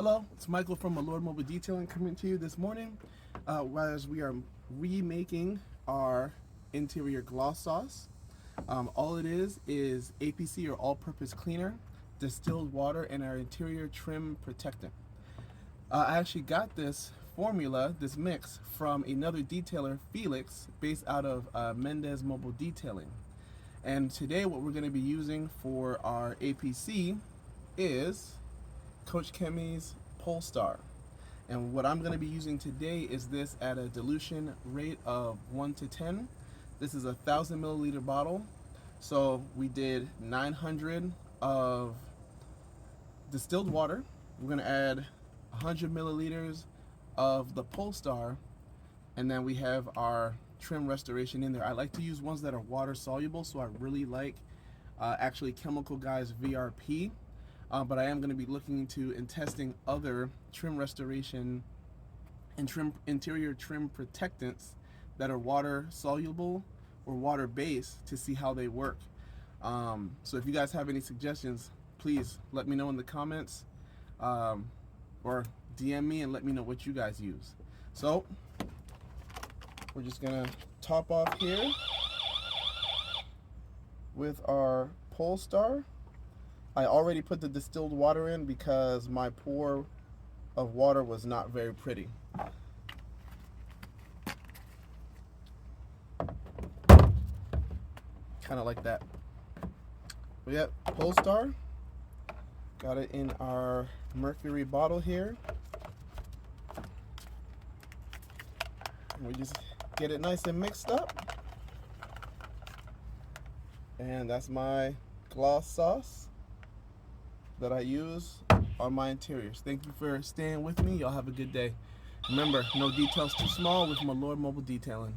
Hello, it's Michael from Milord Mobile Detailing coming to you this morning as we are remaking our interior gloss sauce. All it is APC or all-purpose cleaner, distilled water, and our interior trim protectant. I actually got this formula, this mix, from another detailer, Felix, based out of Milord Mobile Detailing. And today what we're going to be using for our APC is Coach Kemi's Polestar. And what I'm going to be using today is this at a dilution rate of 1 to 10. This is a 1,000 milliliter bottle. So we did 900 of distilled water. We're going to add 100 milliliters of the Polestar, and then we have our trim restoration in there. I like to use ones that are water soluble, so I really like actually Chemical Guy's VRP. But I am going to be looking into and testing other trim restoration and interior trim protectants that are water soluble or water based to see how they work. So if you guys have any suggestions, please let me know in the comments or DM me and let me know what you guys use. So we're just going to top off here with our Polestar. I already put the distilled water in because my pour of water was not very pretty. Kind of like that. But yeah, Polestar. Got it in our mercury bottle here. And we just get it nice and mixed up. And that's my gloss sauce that I use on my interiors. Thank you for staying with me. Y'all have a good day. Remember, no details too small with Milord Mobile Detailing.